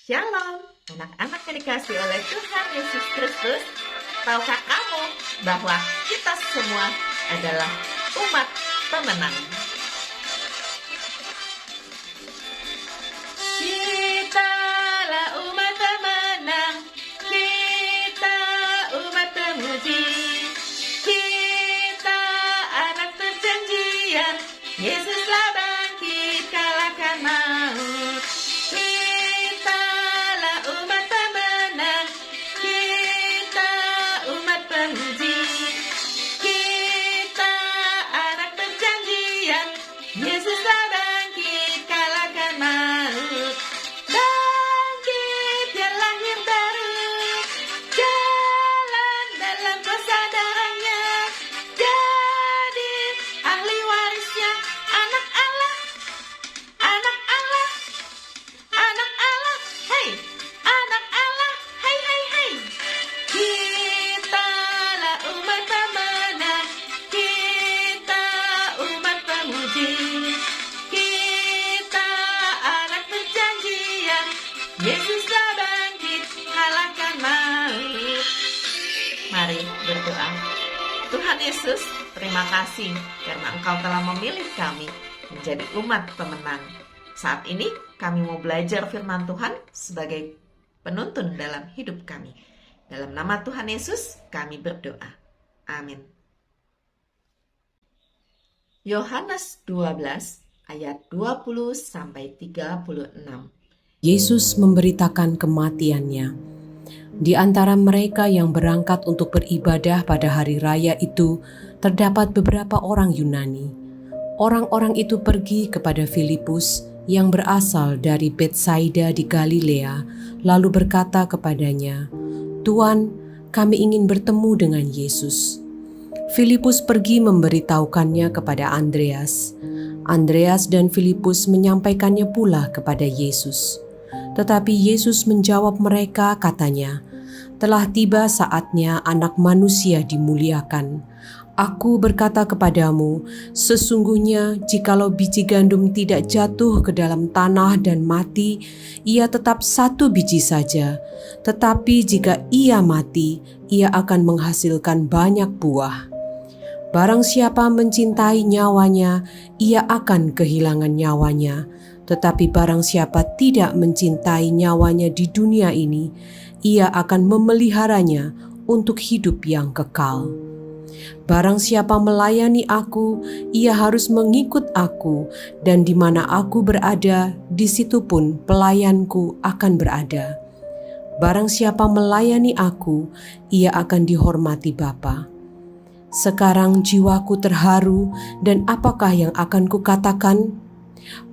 Shalom, anak-anak yang dikasihi oleh Tuhan Yesus Kristus. Tahukah kamu bahwa kita semua adalah umat pemenang? Kitalah umat pemenang, kita umat pemuji, kita anak perjanjian, Yesuslah bangkit kalahkan maut. Kitalah umat pemenang, kita umat pemuji, kita anak perjanjian, Yesuslah bangkit kalahkan maut. Bangkit dia lahir baru, jalan dalam kuasa darahnya, jadi ahli warisnya, anak Allah, anak Allah, anak Allah, hei, anak Allah, hei, hei, hei. Kitalah umat pemenang, kita umat pemuji, kita anak perjanjian, Yesuslah bangkit kalahkan maut. Mari berdoa. Tuhan Yesus, terima kasih karena Engkau telah memilih kami menjadi umat pemenang. Saat ini kami mau belajar firman Tuhan sebagai penuntun dalam hidup kami. Dalam nama Tuhan Yesus kami berdoa. Amin. Yohanes 12 ayat 20-36. Yesus memberitakan kematiannya. Di antara mereka yang berangkat untuk beribadah pada hari raya itu, terdapat beberapa orang Yunani. Orang-orang itu pergi kepada Filipus yang berasal dari Betsaida di Galilea, lalu berkata kepadanya, "Tuan, kami ingin bertemu dengan Yesus." Filipus pergi memberitahukannya kepada Andreas. Andreas dan Filipus menyampaikannya pula kepada Yesus. Tetapi Yesus menjawab mereka, katanya, "Telah tiba saatnya Anak Manusia dimuliakan. Aku berkata kepadamu, sesungguhnya jikalau biji gandum tidak jatuh ke dalam tanah dan mati, ia tetap satu biji saja. Tetapi jika ia mati, ia akan menghasilkan banyak buah. Barang siapa mencintai nyawanya, ia akan kehilangan nyawanya. Tetapi barang siapa tidak mencintai nyawanya di dunia ini, ia akan memeliharanya untuk hidup yang kekal. Barang siapa melayani aku, ia harus mengikut aku, dan di mana aku berada, di situ pun pelayanku akan berada. Barang siapa melayani aku, ia akan dihormati Bapa." Sekarang jiwaku terharu, dan apakah yang akan kukatakan?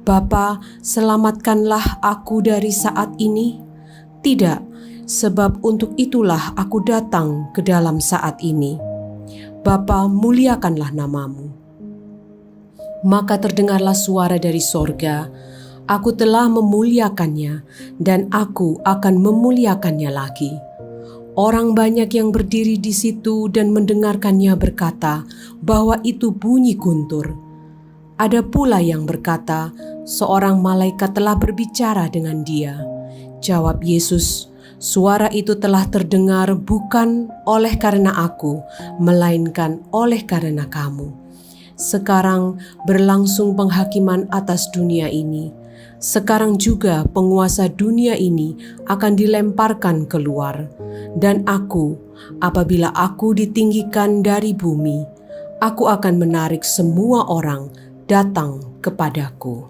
"Bapa, selamatkanlah aku dari saat ini." Tidak, sebab untuk itulah aku datang ke dalam saat ini. Bapa, muliakanlah namamu. Maka terdengarlah suara dari sorga, "Aku telah memuliakannya, dan aku akan memuliakannya lagi." Orang banyak yang berdiri di situ dan mendengarkannya berkata bahwa itu bunyi guntur. Ada pula yang berkata, "Seorang malaikat telah berbicara dengan dia." Jawab Yesus, "Suara itu telah terdengar bukan oleh karena aku, melainkan oleh karena kamu. Sekarang berlangsung penghakiman atas dunia ini. Sekarang juga penguasa dunia ini akan dilemparkan keluar. Dan aku, apabila aku ditinggikan dari bumi, aku akan menarik semua orang datang kepadaku."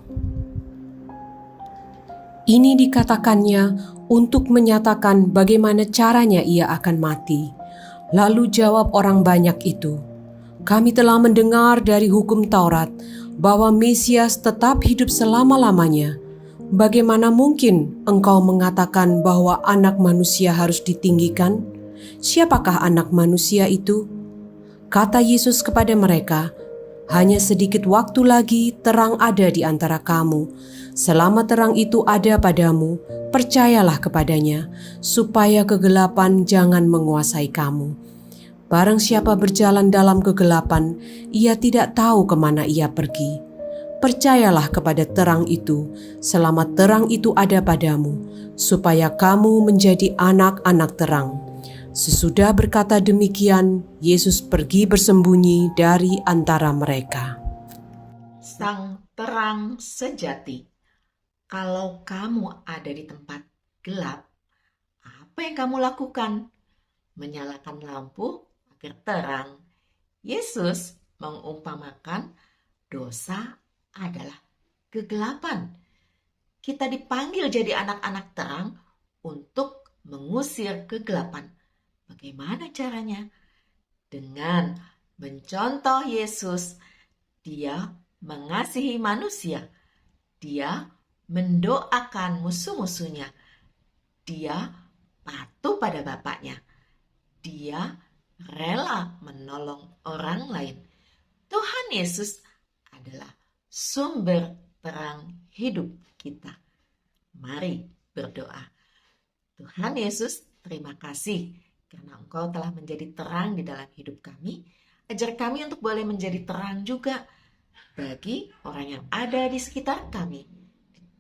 Ini dikatakannya untuk menyatakan bagaimana caranya ia akan mati. Lalu jawab orang banyak itu, "Kami telah mendengar dari hukum Taurat bahwa Mesias tetap hidup selama-lamanya. Bagaimana mungkin engkau mengatakan bahwa Anak Manusia harus ditinggikan? Siapakah Anak Manusia itu?" Kata Yesus kepada mereka, "Hanya sedikit waktu lagi terang ada di antara kamu. Selama terang itu ada padamu, percayalah kepadanya, supaya kegelapan jangan menguasai kamu. Barang siapa berjalan dalam kegelapan, ia tidak tahu kemana ia pergi. Percayalah kepada terang itu, selama terang itu ada padamu, supaya kamu menjadi anak-anak terang. Sesudah berkata demikian, Yesus pergi bersembunyi dari antara mereka. Sang terang sejati. Kalau kamu ada di tempat gelap, apa yang kamu lakukan? Menyalakan lampu agar terang. Yesus mengumpamakan dosa adalah kegelapan. Kita dipanggil jadi anak-anak terang untuk mengusir kegelapan. Bagaimana caranya? Dengan mencontoh Yesus, Dia mengasihi manusia. Dia mendoakan musuh-musuhnya. Dia patuh pada Bapaknya. Dia rela menolong orang lain. Tuhan Yesus adalah sumber terang hidup kita. Mari berdoa. Tuhan Yesus, terima kasih karena Engkau telah menjadi terang di dalam hidup kami. Ajar kami untuk boleh menjadi terang juga bagi orang yang ada di sekitar kami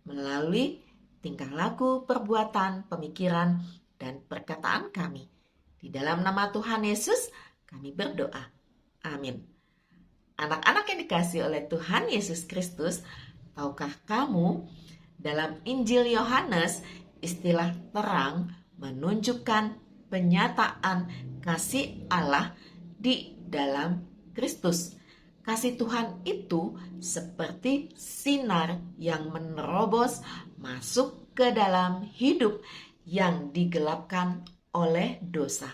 melalui tingkah laku, perbuatan, pemikiran, dan perkataan kami. Di dalam nama Tuhan Yesus, kami berdoa. Amin. Anak-anak yang dikasihi oleh Tuhan Yesus Kristus, tahukah kamu dalam Injil Yohanes, istilah terang menunjukkan penyataan kasih Allah di dalam Kristus. Kasih Tuhan itu seperti sinar yang menerobos masuk ke dalam hidup yang digelapkan oleh dosa.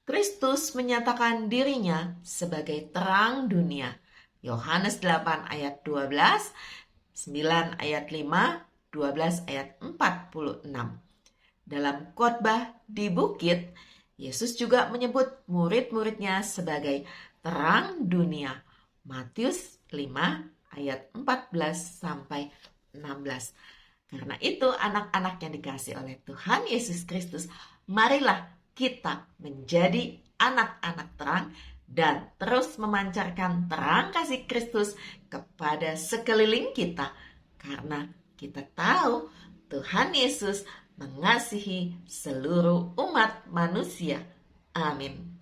Kristus menyatakan dirinya sebagai terang dunia. Yohanes 8 ayat 12, 9 ayat 5, 12 ayat 46. Dalam khotbah di bukit, Yesus juga menyebut murid-muridnya sebagai terang dunia. Matius 5 ayat 14 sampai 16. Karena itu anak-anak yang dikasihi oleh Tuhan Yesus Kristus, marilah kita menjadi anak-anak terang dan terus memancarkan terang kasih Kristus kepada sekeliling kita. Karena kita tahu Tuhan Yesus mengasihi seluruh umat manusia. Amin.